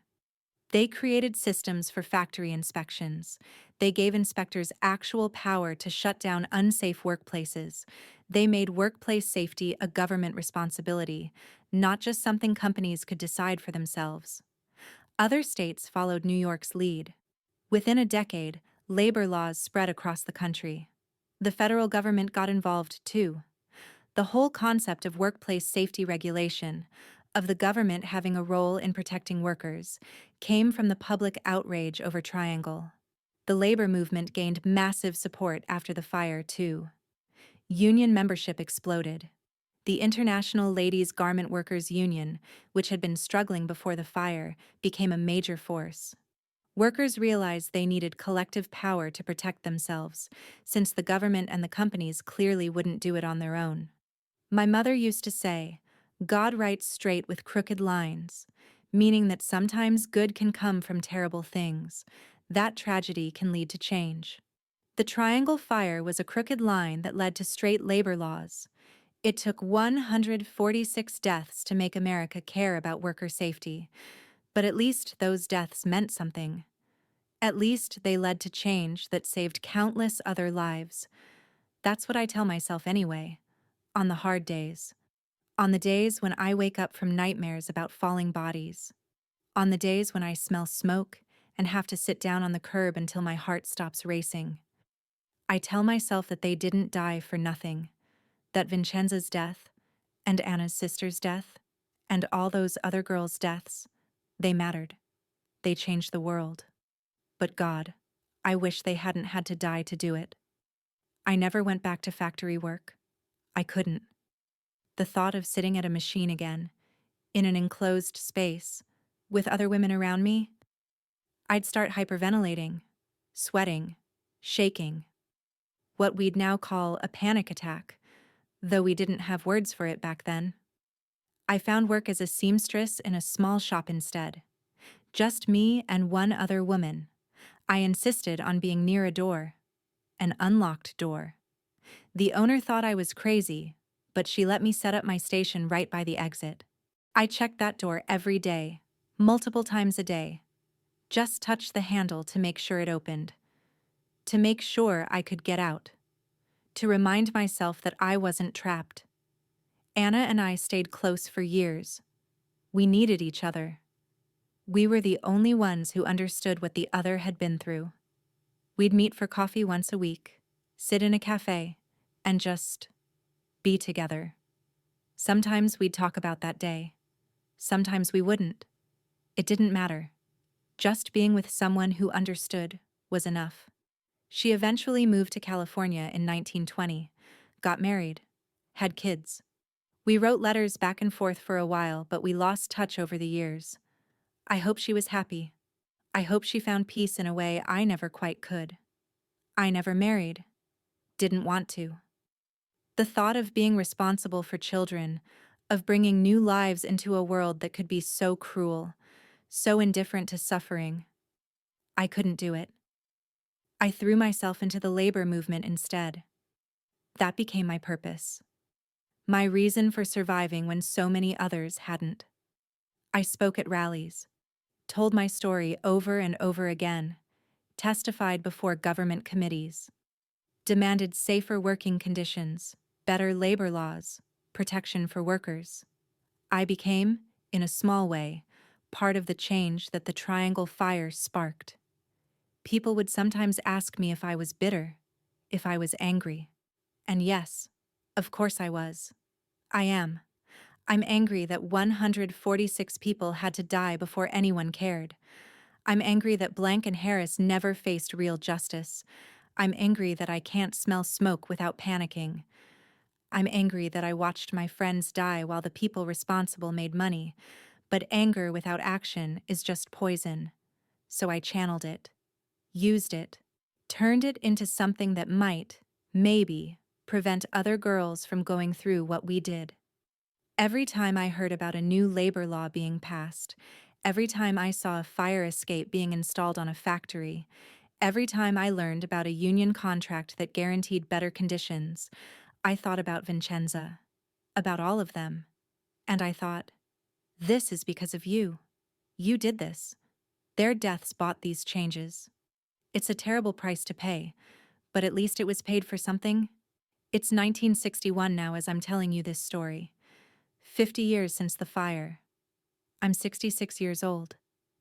They created systems for factory inspections. They gave inspectors actual power to shut down unsafe workplaces. They made workplace safety a government responsibility, not just something companies could decide for themselves. Other states followed New York's lead. Within a decade, labor laws spread across the country. The federal government got involved too. The whole concept of workplace safety regulation, of the government having a role in protecting workers, came from the public outrage over Triangle. The labor movement gained massive support after the fire, too. Union membership exploded. The International Ladies Garment Workers Union, which had been struggling before the fire, became a major force. Workers realized they needed collective power to protect themselves, since the government and the companies clearly wouldn't do it on their own. My mother used to say, "God writes straight with crooked lines," meaning that sometimes good can come from terrible things. That tragedy can lead to change. The Triangle Fire was a crooked line that led to straight labor laws. It took 146 deaths to make America care about worker safety, but at least those deaths meant something. At least they led to change that saved countless other lives. That's what I tell myself anyway, on the hard days. On the days when I wake up from nightmares about falling bodies. On the days when I smell smoke and have to sit down on the curb until my heart stops racing. I tell myself that they didn't die for nothing, that Vincenza's death, and Anna's sister's death, and all those other girls' deaths, they mattered. They changed the world. But God, I wish they hadn't had to die to do it. I never went back to factory work. I couldn't. The thought of sitting at a machine again, in an enclosed space, with other women around me, I'd start hyperventilating, sweating, shaking. What we'd now call a panic attack, though we didn't have words for it back then. I found work as a seamstress in a small shop instead. Just me and one other woman. I insisted on being near a door. An unlocked door. The owner thought I was crazy, but she let me set up my station right by the exit. I checked that door every day, multiple times a day. Just touched the handle to make sure it opened. To make sure I could get out. To remind myself that I wasn't trapped. Anna and I stayed close for years. We needed each other. We were the only ones who understood what the other had been through. We'd meet for coffee once a week, sit in a cafe, and just be together. Sometimes we'd talk about that day. Sometimes we wouldn't. It didn't matter. Just being with someone who understood was enough. She eventually moved to California in 1920, got married, had kids. We wrote letters back and forth for a while, but we lost touch over the years. I hope she was happy. I hope she found peace in a way I never quite could. I never married. Didn't want to. The thought of being responsible for children, of bringing new lives into a world that could be so cruel, so indifferent to suffering, I couldn't do it. I threw myself into the labor movement instead. That became my purpose. My reason for surviving when so many others hadn't. I spoke at rallies, told my story over and over again, testified before government committees, demanded safer working conditions, better labor laws, protection for workers. I became, in a small way, part of the change that the Triangle fire sparked. People would sometimes ask me if I was bitter, if I was angry. And yes, of course I was. I am. I'm angry that 146 people had to die before anyone cared. I'm angry that Blank and Harris never faced real justice. I'm angry that I can't smell smoke without panicking. I'm angry that I watched my friends die while the people responsible made money. But anger without action is just poison. So I channeled it, used it, turned it into something that might, maybe, prevent other girls from going through what we did. Every time I heard about a new labor law being passed, every time I saw a fire escape being installed on a factory, every time I learned about a union contract that guaranteed better conditions, I thought about Vincenza, about all of them. And I thought, this is because of you. You did this. Their deaths bought these changes. It's a terrible price to pay, but at least it was paid for something. It's 1961 now as I'm telling you this story. 50 years since the fire. I'm 66 years old,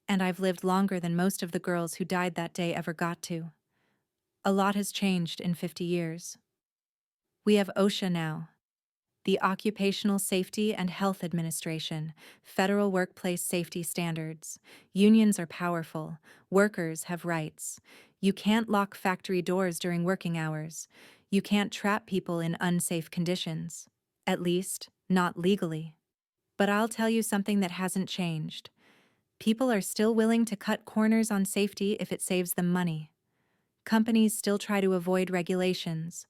and I've lived longer than most of the girls who died that day ever got to. A lot has changed in 50 years. We have OSHA now, the Occupational Safety and Health Administration, federal workplace safety standards. Unions are powerful. Workers have rights. You can't lock factory doors during working hours. You can't trap people in unsafe conditions. At least, not legally. But I'll tell you something that hasn't changed. People are still willing to cut corners on safety if it saves them money. Companies still try to avoid regulations.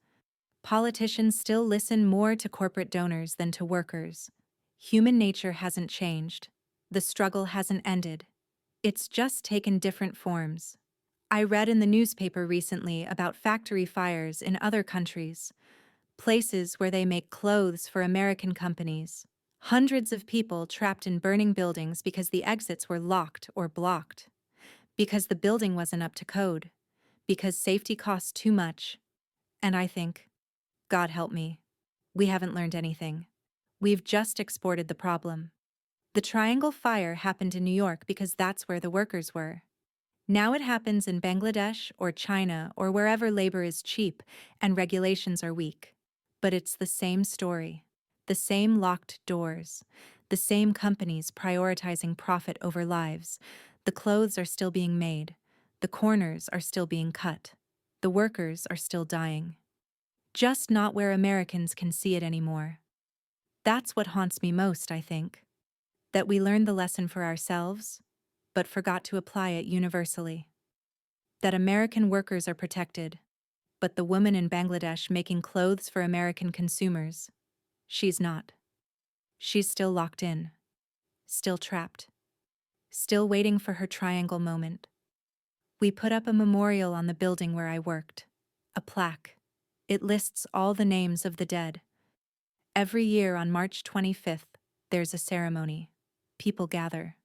Politicians still listen more to corporate donors than to workers. Human nature hasn't changed. The struggle hasn't ended. It's just taken different forms. I read in the newspaper recently about factory fires in other countries, places where they make clothes for American companies. Hundreds of people trapped in burning buildings because the exits were locked or blocked, because the building wasn't up to code, because safety cost too much. And I think, God help me, we haven't learned anything. We've just exported the problem. The Triangle Fire happened in New York because that's where the workers were. Now it happens in Bangladesh or China or wherever labor is cheap and regulations are weak. But it's the same story. The same locked doors. The same companies prioritizing profit over lives. The clothes are still being made. The corners are still being cut. The workers are still dying. Just not where Americans can see it anymore. That's what haunts me most, I think. That we learned the lesson for ourselves, but forgot to apply it universally. That American workers are protected, but the woman in Bangladesh making clothes for American consumers, she's not. She's still locked in, still trapped, still waiting for her triangle moment. We put up a memorial on the building where I worked, a plaque. It lists all the names of the dead. Every year on March 25th, there's a ceremony. People gather.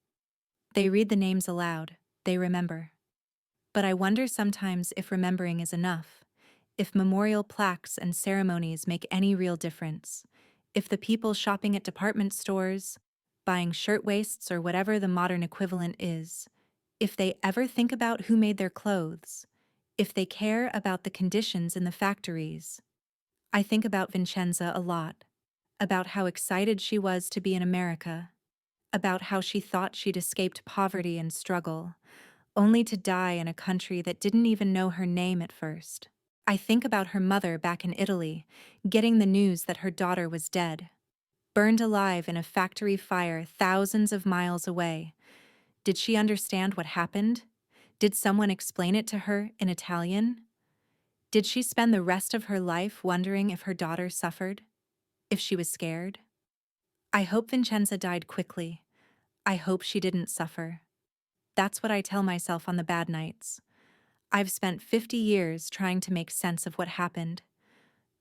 They read the names aloud, they remember. But I wonder sometimes if remembering is enough, if memorial plaques and ceremonies make any real difference, if the people shopping at department stores, buying shirtwaists or whatever the modern equivalent is, if they ever think about who made their clothes, if they care about the conditions in the factories. I think about Vincenza a lot, about how excited she was to be in America, about how she thought she'd escaped poverty and struggle, only to die in a country that didn't even know her name at first. I think about her mother back in Italy, getting the news that her daughter was dead, burned alive in a factory fire thousands of miles away. Did she understand what happened? Did someone explain it to her in Italian? Did she spend the rest of her life wondering if her daughter suffered? If she was scared? I hope Vincenza died quickly. I hope she didn't suffer. That's what I tell myself on the bad nights. I've spent 50 years trying to make sense of what happened,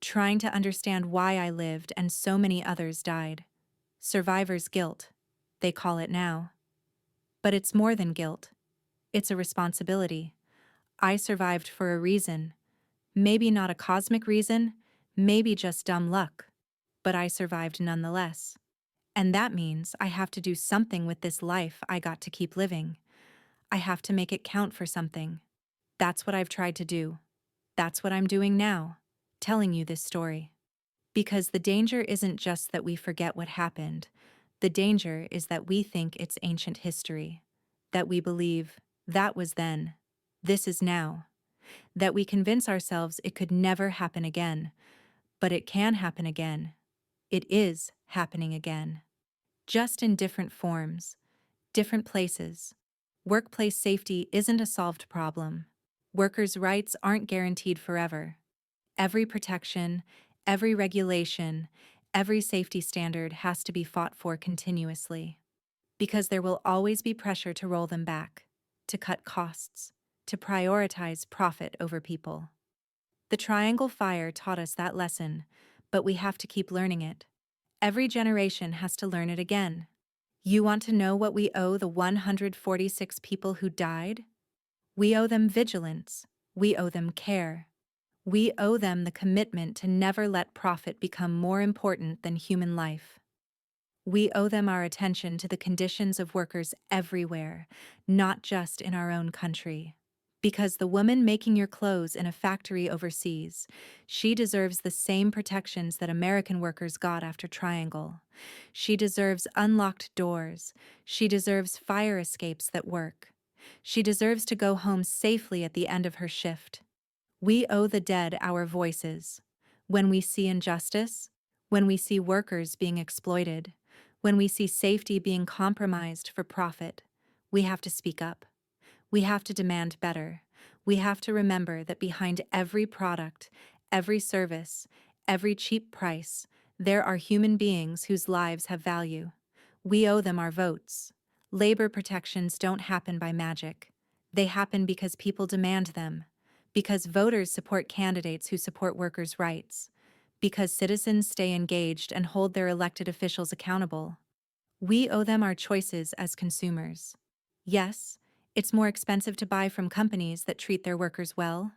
trying to understand why I lived and so many others died. Survivor's guilt, they call it now. But it's more than guilt. It's a responsibility. I survived for a reason. Maybe not a cosmic reason, maybe just dumb luck. But I survived nonetheless. And that means I have to do something with this life I got to keep living. I have to make it count for something. That's what I've tried to do. That's what I'm doing now, telling you this story. Because the danger isn't just that we forget what happened. The danger is that we think it's ancient history. That we believe, that was then, this is now. That we convince ourselves it could never happen again. But it can happen again. It is happening again. Just in different forms, different places. Workplace safety isn't a solved problem. Workers' rights aren't guaranteed forever. Every protection, every regulation, every safety standard has to be fought for continuously. Because there will always be pressure to roll them back, to cut costs, to prioritize profit over people. The Triangle Fire taught us that lesson, but we have to keep learning it. Every generation has to learn it again. You want to know what we owe the 146 people who died? We owe them vigilance. We owe them care. We owe them the commitment to never let profit become more important than human life. We owe them our attention to the conditions of workers everywhere, not just in our own country. Because the woman making your clothes in a factory overseas, she deserves the same protections that American workers got after Triangle. She deserves unlocked doors. She deserves fire escapes that work. She deserves to go home safely at the end of her shift. We owe the dead our voices. When we see injustice, when we see workers being exploited, when we see safety being compromised for profit, we have to speak up. We have to demand better. We have to remember that behind every product, every service, every cheap price, there are human beings whose lives have value. We owe them our votes. Labor protections don't happen by magic. They happen because people demand them, because voters support candidates who support workers' rights, because citizens stay engaged and hold their elected officials accountable. We owe them our choices as consumers. Yes, it's more expensive to buy from companies that treat their workers well.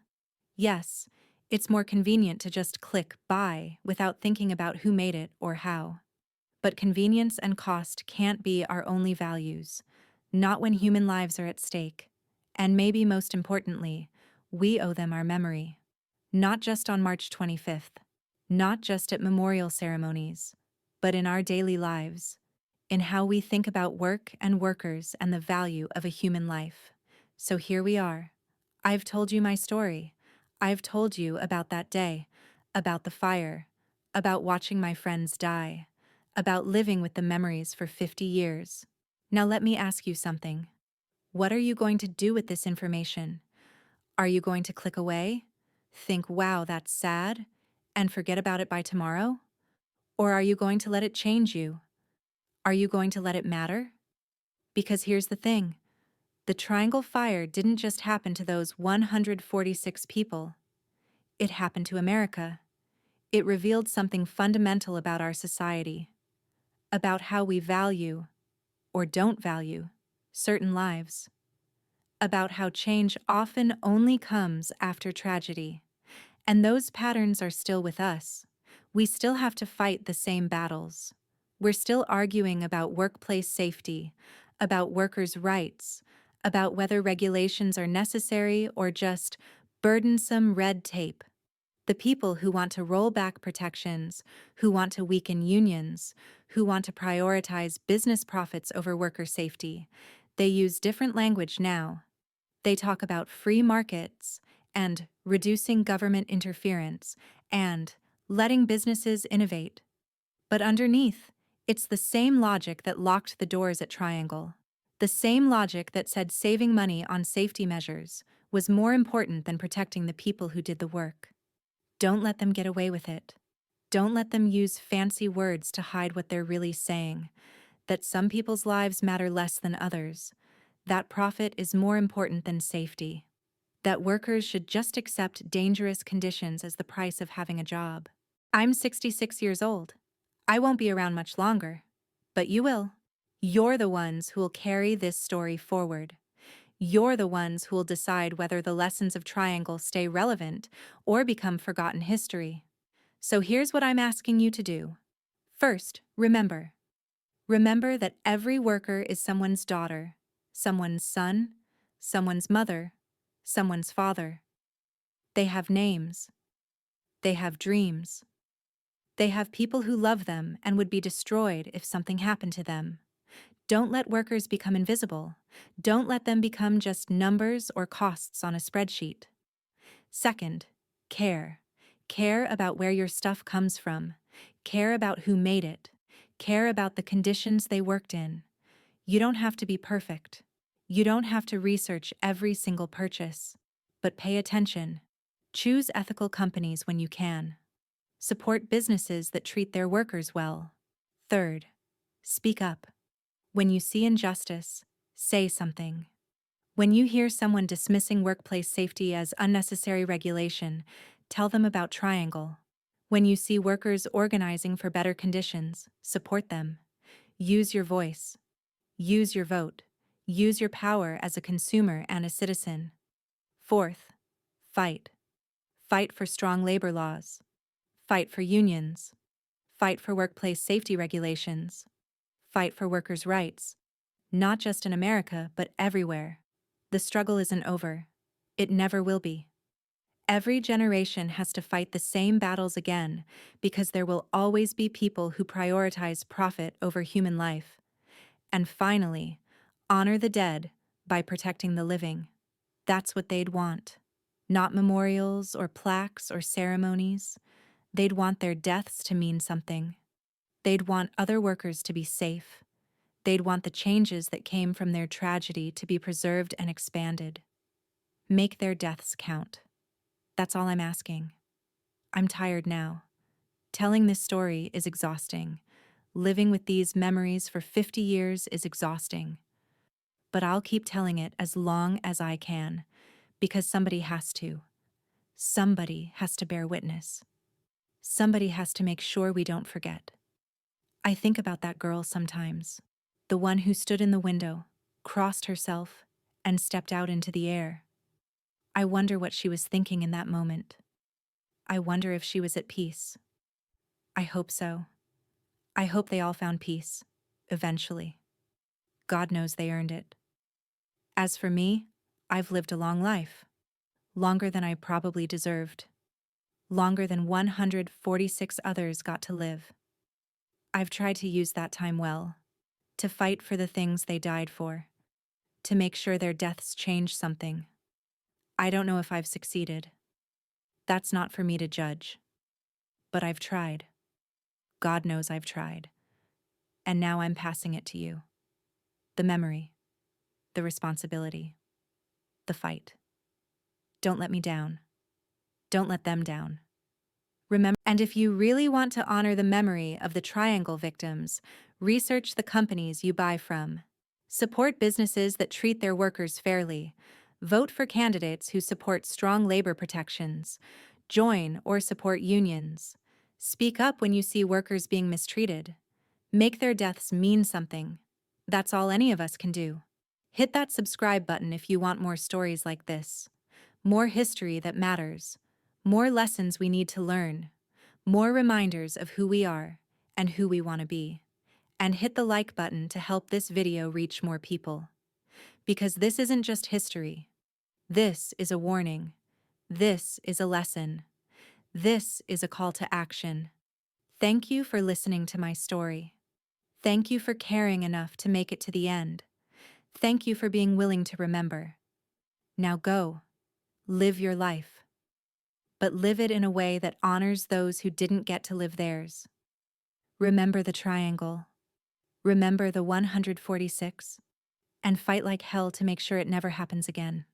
Yes, it's more convenient to just click buy without thinking about who made it or how. But convenience and cost can't be our only values, not when human lives are at stake. And maybe most importantly, we owe them our memory. Not just on March 25th, not just at memorial ceremonies, but in our daily lives, in how we think about work and workers and the value of a human life. So here we are. I've told you my story. I've told you about that day, about the fire, about watching my friends die, about living with the memories for 50 years. Now let me ask you something. What are you going to do with this information? Are you going to click away? Think, wow, that's sad, and forget about it by tomorrow? Or are you going to let it change you? Are you going to let it matter? Because here's the thing. The Triangle Fire didn't just happen to those 146 people. It happened to America. It revealed something fundamental about our society, about how we value, or don't value, certain lives, about how change often only comes after tragedy. And those patterns are still with us. We still have to fight the same battles. We're still arguing about workplace safety, about workers' rights, about whether regulations are necessary or just burdensome red tape. The people who want to roll back protections, who want to weaken unions, who want to prioritize business profits over worker safety, they use different language now. They talk about free markets and reducing government interference and letting businesses innovate. But underneath, it's the same logic that locked the doors at Triangle. The same logic that said saving money on safety measures was more important than protecting the people who did the work. Don't let them get away with it. Don't let them use fancy words to hide what they're really saying, that some people's lives matter less than others, that profit is more important than safety, that workers should just accept dangerous conditions as the price of having a job. I'm 66 years old. I won't be around much longer, but you will. You're the ones who will carry this story forward. You're the ones who will decide whether the lessons of Triangle stay relevant or become forgotten history. So here's what I'm asking you to do. First, remember. Remember that every worker is someone's daughter, someone's son, someone's mother, someone's father. They have names. They have dreams. They have people who love them and would be destroyed if something happened to them. Don't let workers become invisible. Don't let them become just numbers or costs on a spreadsheet. Second, care. Care about where your stuff comes from. Care about who made it. Care about the conditions they worked in. You don't have to be perfect. You don't have to research every single purchase. But pay attention. Choose ethical companies when you can. Support businesses that treat their workers well. Third, speak up. When you see injustice, say something. When you hear someone dismissing workplace safety as unnecessary regulation, tell them about Triangle. When you see workers organizing for better conditions, support them. Use your voice. Use your vote. Use your power as a consumer and a citizen. Fourth, fight. Fight for strong labor laws. Fight for unions. Fight for workplace safety regulations. Fight for workers' rights. Not just in America, but everywhere. The struggle isn't over. It never will be. Every generation has to fight the same battles again because there will always be people who prioritize profit over human life. And finally, honor the dead by protecting the living. That's what they'd want. Not memorials or plaques or ceremonies. They'd want their deaths to mean something. They'd want other workers to be safe. They'd want the changes that came from their tragedy to be preserved and expanded. Make their deaths count. That's all I'm asking. I'm tired now. Telling this story is exhausting. Living with these memories for 50 years is exhausting. But I'll keep telling it as long as I can, because somebody has to. Somebody has to bear witness. Somebody has to make sure we don't forget. I think about that girl sometimes, the one who stood in the window, crossed herself, and stepped out into the air. I wonder what she was thinking in that moment. I wonder if she was at peace. I hope so. I hope they all found peace. Eventually. God knows they earned it. As for me, I've lived a long life. Longer than I probably deserved. Longer than 146 others got to live. I've tried to use that time well. To fight for the things they died for. To make sure their deaths change something. I don't know if I've succeeded. That's not for me to judge. But I've tried. God knows I've tried. And now I'm passing it to you. The memory. The responsibility. The fight. Don't let me down. Don't let them down. Remember, and if you really want to honor the memory of the Triangle victims, research the companies you buy from. Support businesses that treat their workers fairly. Vote for candidates who support strong labor protections. Join or support unions. Speak up when you see workers being mistreated. Make their deaths mean something. That's all any of us can do. Hit that subscribe button if you want more stories like this. More history that matters. More lessons we need to learn. More reminders of who we are and who we want to be. And hit the like button to help this video reach more people. Because this isn't just history. This is a warning. This is a lesson. This is a call to action. Thank you for listening to my story. Thank you for caring enough to make it to the end. Thank you for being willing to remember. Now go. Live your life. But live it in a way that honors those who didn't get to live theirs. Remember the Triangle. Remember the 146. And fight like hell to make sure it never happens again.